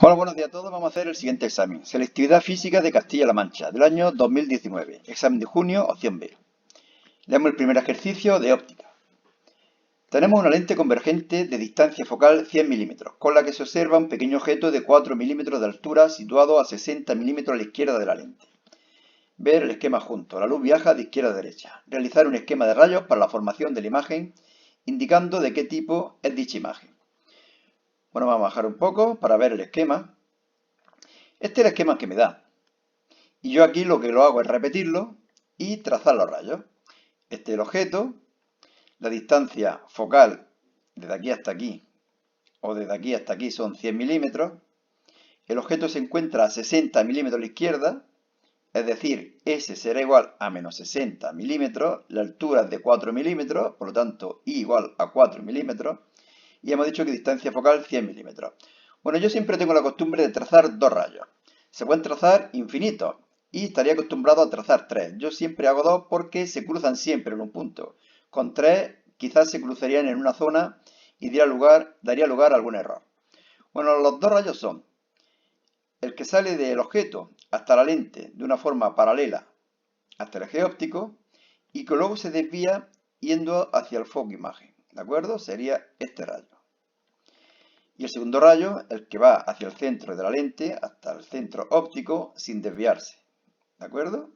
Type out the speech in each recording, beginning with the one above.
Hola, buenos días a todos. Vamos a hacer el siguiente examen. Selectividad física de Castilla-La Mancha, del año 2019. Examen de junio, opción B. Leemos el primer ejercicio de óptica. Tenemos una lente convergente de distancia focal 100 milímetros, con la que se observa un pequeño objeto de 4 milímetros de altura situado a 60 milímetros a la izquierda de la lente. Ver el esquema junto. La luz viaja de izquierda a derecha. Realizar un esquema de rayos para la formación de la imagen, indicando de qué tipo es dicha imagen. Bueno, vamos a bajar un poco para ver el esquema. Este es el esquema que me da. Y yo aquí lo que lo hago es repetirlo y trazar los rayos. Este es el objeto, la distancia focal desde aquí hasta aquí o desde aquí hasta aquí son 100 milímetros. El objeto se encuentra a 60 milímetros a la izquierda, es decir, S será igual a menos 60 milímetros, la altura es de 4 milímetros, por lo tanto I igual a 4 milímetros, y hemos dicho que distancia focal 100 milímetros. Bueno, yo siempre tengo la costumbre de trazar dos rayos. Se pueden trazar infinitos y estaría acostumbrado a trazar tres. Yo siempre hago dos porque se cruzan siempre en un punto. Con tres quizás se cruzarían en una zona y daría lugar a algún error. Bueno, los dos rayos son el que sale del objeto hasta la lente de una forma paralela hasta el eje óptico y que luego se desvía yendo hacia el foco imagen. ¿De acuerdo? Sería este rayo. Y el segundo rayo, el que va hacia el centro de la lente, hasta el centro óptico, sin desviarse. ¿De acuerdo?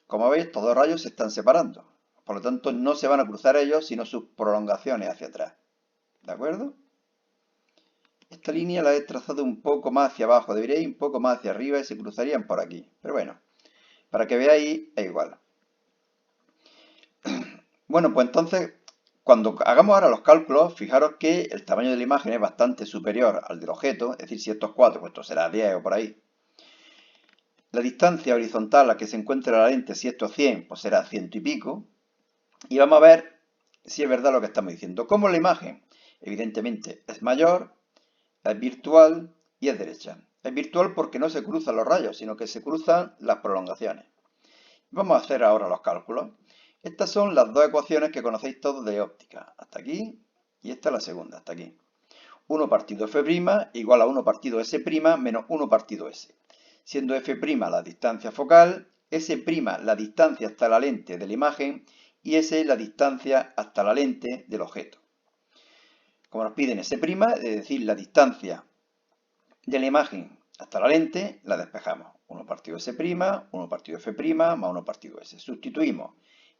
Como veis, estos dos rayos se están separando. Por lo tanto, no se van a cruzar ellos, sino sus prolongaciones hacia atrás. ¿De acuerdo? Esta línea la he trazado un poco más hacia abajo. Debería ir un poco más hacia arriba y se cruzarían por aquí. Pero bueno, para que veáis, es igual. Bueno, pues entonces, cuando hagamos ahora los cálculos, fijaros que el tamaño de la imagen es bastante superior al del objeto, es decir, si esto es 4, pues esto será 10 o por ahí. La distancia horizontal a la que se encuentra la lente, si esto es 100, pues será 100 y pico. Y vamos a ver si es verdad lo que estamos diciendo. ¿Cómo la imagen? Evidentemente es mayor, es virtual y es derecha. Es virtual porque no se cruzan los rayos, sino que se cruzan las prolongaciones. Vamos a hacer ahora los cálculos. Estas son las dos ecuaciones que conocéis todos de óptica. Hasta aquí y esta es la segunda, hasta aquí. 1 partido f' igual a 1 partido s' menos 1 partido s. Siendo f' la distancia focal, s' la distancia hasta la lente de la imagen y s la distancia hasta la lente del objeto. Como nos piden s', es decir, la distancia de la imagen hasta la lente, la despejamos. 1 partido s', 1 partido f' más 1 partido s. Sustituimos.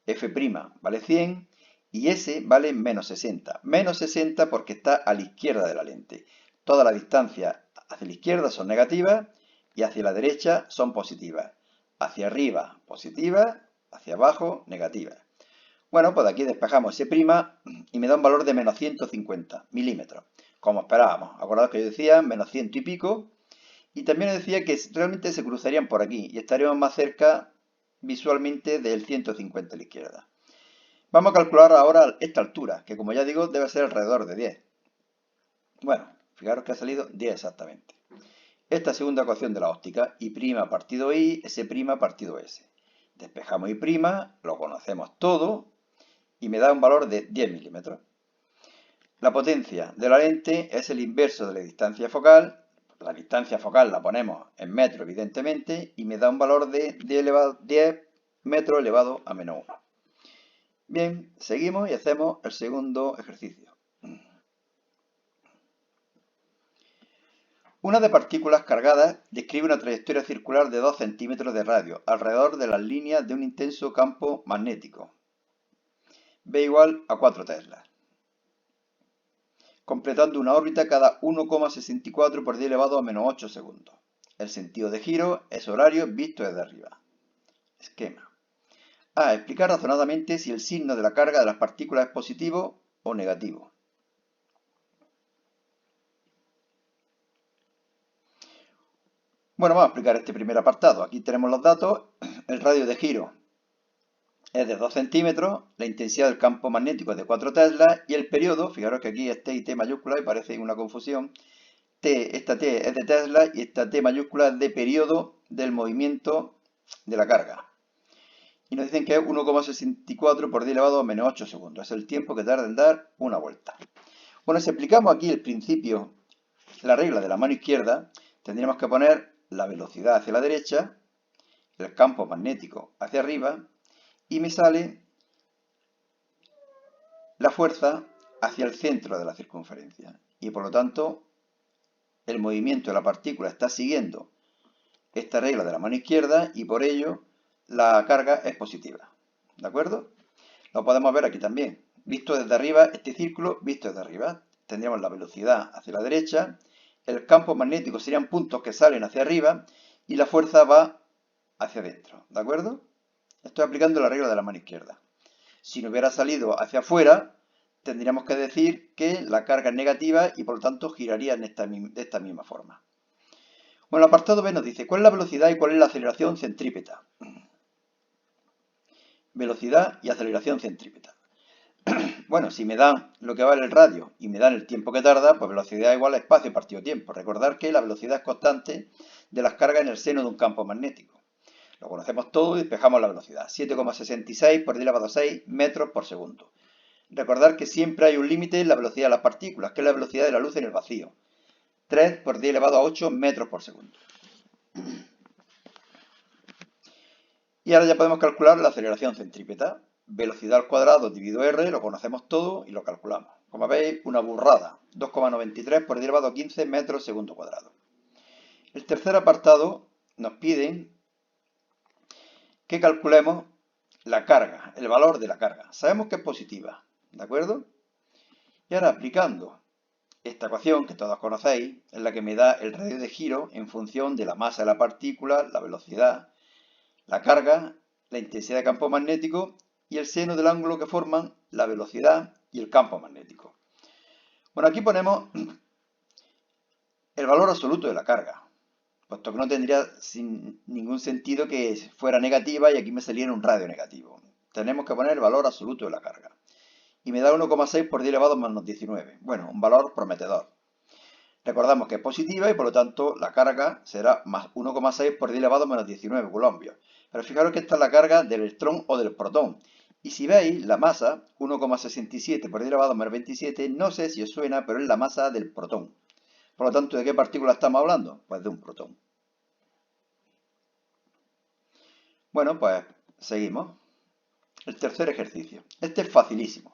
F' vale 100 y S vale menos 60. Menos 60 porque está a la izquierda de la lente. Todas las distancias hacia la izquierda son negativas y hacia la derecha son positivas. Hacia arriba positivas, hacia abajo negativas. Bueno, pues aquí despejamos S' y me da un valor de menos 150 milímetros. Como esperábamos. Acordaos que yo decía menos 100 y pico. Y también decía que realmente se cruzarían por aquí y estaríamos más cerca visualmente del 150 a la izquierda. Vamos a calcular ahora esta altura, que como ya digo debe ser alrededor de 10. Bueno, fijaros que ha salido 10 exactamente. Esta segunda ecuación de la óptica, I' partido I, S' partido S. Despejamos I', lo conocemos todo, y me da un valor de 10 milímetros. La potencia de la lente es el inverso de la distancia focal. La distancia focal la ponemos en metros, evidentemente, y me da un valor de 10 metros elevado a menos 1. Bien, seguimos y hacemos el segundo ejercicio. Una de partículas cargadas describe una trayectoria circular de 2 centímetros de radio alrededor de las líneas de un intenso campo magnético. B igual a 4 teslas. Completando una órbita cada 1,64 por 10 elevado a menos 8 segundos. El sentido de giro es horario visto desde arriba. Esquema. A. Explicar razonadamente si el signo de la carga de las partículas es positivo o negativo. Bueno, vamos a explicar este primer apartado. Aquí tenemos los datos. El radio de giro es de 2 centímetros, la intensidad del campo magnético es de 4 teslas y el periodo, fijaros que aquí es T y T mayúscula y parece una confusión. Esta T es de Tesla y esta T mayúscula es de periodo del movimiento de la carga. Y nos dicen que es 1,64 por 10 elevado a menos 8 segundos. Es el tiempo que tarda en dar una vuelta. Bueno, si aplicamos aquí el principio la regla de la mano izquierda, tendríamos que poner la velocidad hacia la derecha, el campo magnético hacia arriba, y me sale la fuerza hacia el centro de la circunferencia. Y por lo tanto, el movimiento de la partícula está siguiendo esta regla de la mano izquierda y por ello la carga es positiva. ¿De acuerdo? Lo podemos ver aquí también. Visto desde arriba, este círculo, visto desde arriba, tendríamos la velocidad hacia la derecha, el campo magnético serían puntos que salen hacia arriba y la fuerza va hacia adentro. ¿De acuerdo? Estoy aplicando la regla de la mano izquierda. Si no hubiera salido hacia afuera, tendríamos que decir que la carga es negativa y por lo tanto giraría de esta misma forma. Bueno, el apartado B nos dice cuál es la velocidad y cuál es la aceleración centrípeta. Velocidad y aceleración centrípeta. Bueno, si me dan lo que vale el radio y me dan el tiempo que tarda, pues velocidad igual a espacio partido tiempo. Recordar que la velocidad es constante de las cargas en el seno de un campo magnético. Lo conocemos todo y despejamos la velocidad. 7,66 por 10 elevado a 6 metros por segundo. Recordar que siempre hay un límite en la velocidad de las partículas, que es la velocidad de la luz en el vacío. 3 por 10 elevado a 8 metros por segundo. Y ahora ya podemos calcular la aceleración centrípeta. Velocidad al cuadrado dividido R, lo conocemos todo y lo calculamos. Como veis, una burrada. 2,93 por 10 elevado a 15 metros segundo cuadrado. El tercer apartado nos piden que calculemos la carga, el valor de la carga. Sabemos que es positiva, ¿de acuerdo? Y ahora aplicando esta ecuación que todos conocéis, es la que me da el radio de giro en función de la masa de la partícula, la velocidad, la carga, la intensidad de campo magnético y el seno del ángulo que forman la velocidad y el campo magnético. Bueno, aquí ponemos el valor absoluto de la carga, puesto que no tendría ningún sentido que fuera negativa y aquí me saliera un radio negativo. Tenemos que poner el valor absoluto de la carga. Y me da 1,6 por 10 elevado a menos 19. Bueno, un valor prometedor. Recordamos que es positiva y por lo tanto la carga será más 1,6 por 10 elevado a menos 19 coulombios. Pero fijaros que esta es la carga del electrón o del protón. Y si veis la masa, 1,67 por 10 elevado a menos 27, no sé si os suena, pero es la masa del protón. Por lo tanto, ¿de qué partícula estamos hablando? Pues de un protón. Bueno, pues seguimos. El tercer ejercicio. Este es facilísimo.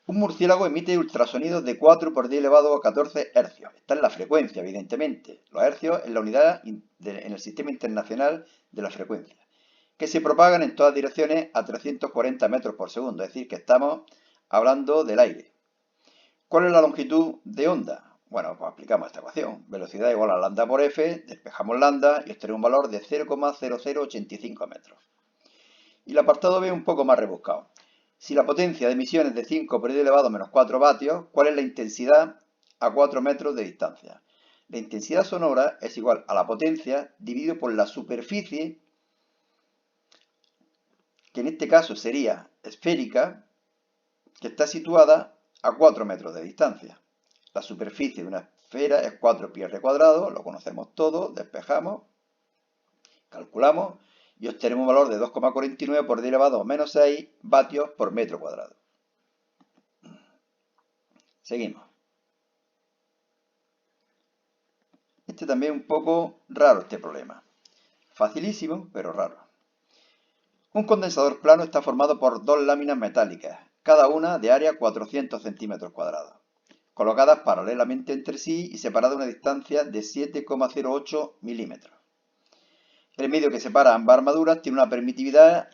Un murciélago emite ultrasonidos de 4 por 10 elevado a 14 hercios. Está en la frecuencia, evidentemente. Los hercios es la unidad en el Sistema Internacional de la Frecuencia, que se propagan en todas direcciones a 340 metros por segundo. Es decir, que estamos hablando del aire. ¿Cuál es la longitud de onda? Bueno, pues aplicamos esta ecuación. Velocidad igual a lambda por f, despejamos lambda y obtenemos un valor de 0,0085 metros. Y el apartado B es un poco más rebuscado. Si la potencia de emisión es de 5 por 10 elevado a menos 4 vatios, ¿cuál es la intensidad a 4 metros de distancia? La intensidad sonora es igual a la potencia dividido por la superficie, que en este caso sería esférica, que está situada a 4 metros de distancia. La superficie de una esfera es 4 pi r cuadrado, lo conocemos todo, despejamos, calculamos y obtenemos un valor de 2,49 por 10 elevado a menos 6 vatios por metro cuadrado. Seguimos. Este también es un poco raro este problema. Facilísimo, pero raro. Un condensador plano está formado por dos láminas metálicas, cada una de área 400 centímetros cuadrados, colocadas paralelamente entre sí y separadas a una distancia de 7,08 milímetros. El medio que separa ambas armaduras tiene una permitividad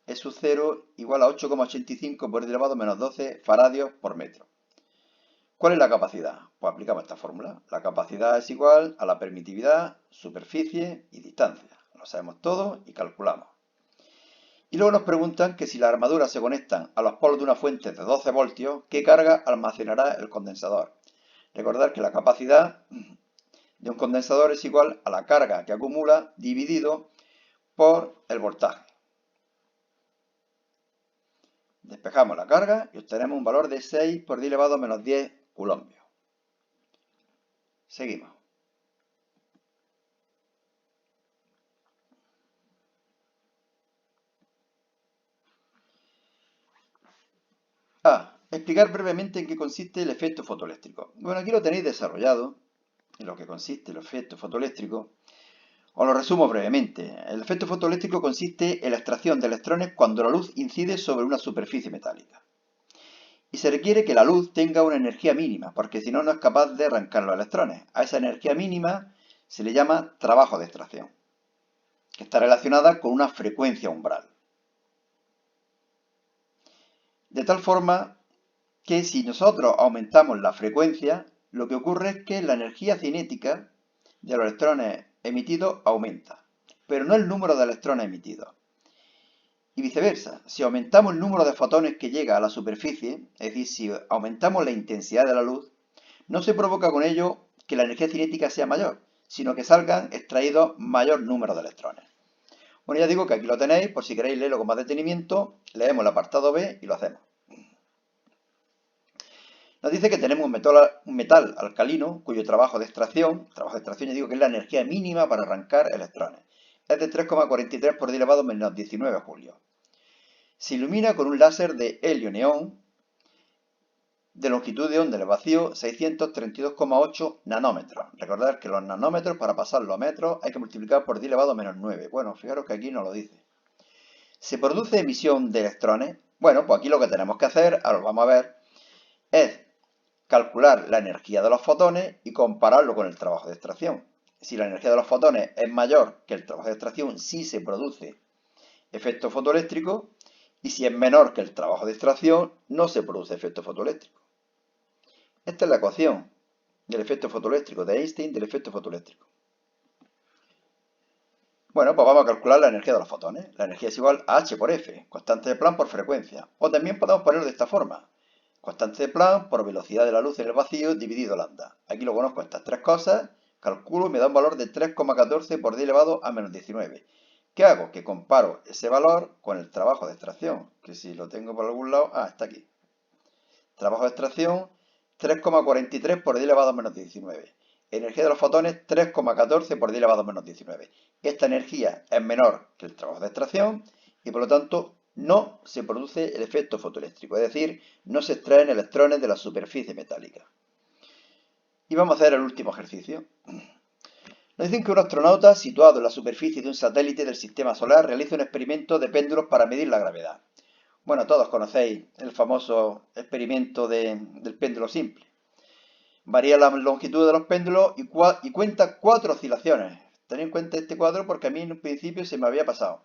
E sub 0 igual a 8,85 por 10 elevado a menos 12 faradios por metro. ¿Cuál es la capacidad? Pues aplicamos esta fórmula. La capacidad es igual a la permitividad, superficie y distancia. Lo sabemos todo y calculamos. Y luego nos preguntan que si las armaduras se conectan a los polos de una fuente de 12 voltios, ¿qué carga almacenará el condensador? Recordad que la capacidad de un condensador es igual a la carga que acumula dividido por el voltaje. Despejamos la carga y obtenemos un valor de 6 por 10 elevado a menos 10 coulombios. Seguimos. Explicar brevemente en qué consiste el efecto fotoeléctrico. Bueno, aquí lo tenéis desarrollado en lo que consiste el efecto fotoeléctrico, os lo resumo brevemente. El efecto fotoeléctrico consiste en la extracción de electrones cuando la luz incide sobre una superficie metálica. Y se requiere que la luz tenga una energía mínima, porque si no, no es capaz de arrancar los electrones. A esa energía mínima se le llama trabajo de extracción, que está relacionada con una frecuencia umbral. De tal forma que si nosotros aumentamos la frecuencia, lo que ocurre es que la energía cinética de los electrones emitidos aumenta, pero no el número de electrones emitidos. Y viceversa, si aumentamos el número de fotones que llega a la superficie, es decir, si aumentamos la intensidad de la luz, no se provoca con ello que la energía cinética sea mayor, sino que salgan extraídos mayor número de electrones. Bueno, ya digo que aquí lo tenéis, por si queréis leerlo con más detenimiento, leemos el apartado B y lo hacemos. Nos dice que tenemos un metal alcalino cuyo trabajo de extracción ya digo que es la energía mínima para arrancar electrones, es de 3,43 por 10 elevado menos 19 julios. Se ilumina con un láser de helio-neón de longitud de onda en el vacío 632,8 nanómetros. Recordad que los nanómetros, para pasarlo a metros, hay que multiplicar por 10 elevado menos 9. Bueno, fijaros que aquí no lo dice. ¿Se produce emisión de electrones? Bueno, pues aquí lo que tenemos que hacer, ahora lo vamos a ver, es calcular la energía de los fotones y compararlo con el trabajo de extracción. Si la energía de los fotones es mayor que el trabajo de extracción, sí se produce efecto fotoeléctrico, y si es menor que el trabajo de extracción, no se produce efecto fotoeléctrico. Esta es la ecuación del efecto fotoeléctrico, de Einstein del efecto fotoeléctrico. Bueno, pues vamos a calcular la energía de los fotones. La energía es igual a H por F, constante de Planck por frecuencia. O también podemos ponerlo de esta forma. Constante de Planck por velocidad de la luz en el vacío dividido lambda. Aquí lo conozco estas tres cosas, calculo y me da un valor de 3,14 por 10 elevado a menos 19. ¿Qué hago? Que comparo ese valor con el trabajo de extracción, que si lo tengo por algún lado, está aquí. Trabajo de extracción, 3,43 por 10 elevado a menos 19. Energía de los fotones, 3,14 por 10 elevado a menos 19. Esta energía es menor que el trabajo de extracción y por lo tanto no se produce el efecto fotoeléctrico, es decir, no se extraen electrones de la superficie metálica. Y vamos a hacer el último ejercicio. Nos dicen que un astronauta situado en la superficie de un satélite del sistema solar realiza un experimento de péndulos para medir la gravedad. Bueno, todos conocéis el famoso experimento del péndulo simple. Varía la longitud de los péndulos y cuenta 4 oscilaciones. Tened en cuenta este cuadro porque a mí en un principio se me había pasado.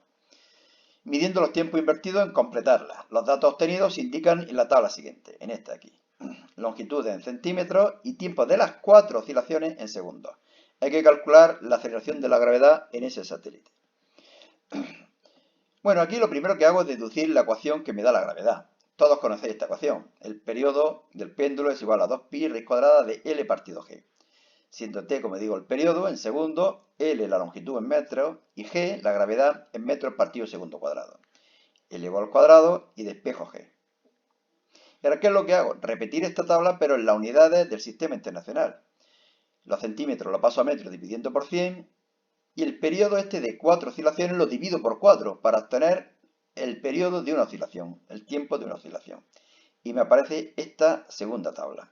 Midiendo los tiempos invertidos en completarla. Los datos obtenidos se indican en la tabla siguiente, en esta aquí. Longitud en centímetros y tiempo de las 4 oscilaciones en segundos. Hay que calcular la aceleración de la gravedad en ese satélite. Bueno, aquí lo primero que hago es deducir la ecuación que me da la gravedad. Todos conocéis esta ecuación. El periodo del péndulo es igual a 2pi raíz cuadrada de L partido G. Siendo T, como digo, el periodo en segundos, L la longitud en metros y G la gravedad en metros partido segundo cuadrado. Elevo al cuadrado y despejo G. ¿Y ahora qué es lo que hago? Repetir esta tabla pero en las unidades del sistema internacional. Los centímetros lo paso a metros dividiendo por 100 y el periodo este de 4 oscilaciones lo divido por 4 para obtener el periodo de una oscilación, el tiempo de una oscilación. Y me aparece esta segunda tabla.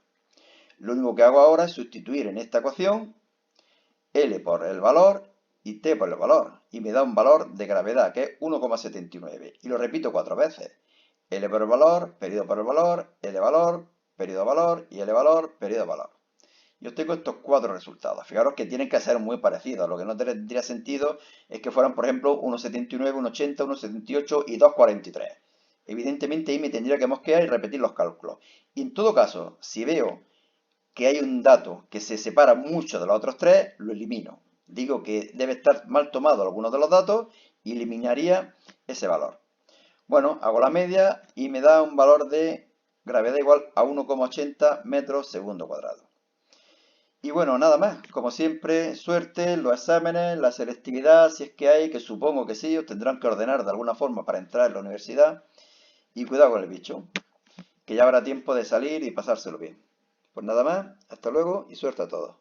Lo único que hago ahora es sustituir en esta ecuación L por el valor y T por el valor. Y me da un valor de gravedad que es 1,79. Y lo repito 4 veces. L por el valor, periodo por el valor, L valor, periodo valor y L valor, periodo valor. Yo tengo estos 4 resultados. Fijaros que tienen que ser muy parecidos. Lo que no tendría sentido es que fueran, por ejemplo, 1,79, 1,80, 1,78 y 2,43. Evidentemente ahí me tendría que mosquear y repetir los cálculos. Y en todo caso, si veo que hay un dato que se separa mucho de los otros 3, lo elimino. Digo que debe estar mal tomado alguno de los datos y eliminaría ese valor. Bueno, hago la media y me da un valor de gravedad igual a 1,80 metros segundo cuadrado. Y bueno, nada más. Como siempre, suerte en los exámenes, la selectividad, si es que hay, que supongo que sí, os tendrán que ordenar de alguna forma para entrar en la universidad. Y cuidado con el bicho, que ya habrá tiempo de salir y pasárselo bien. Pues nada más, hasta luego y suerte a todos.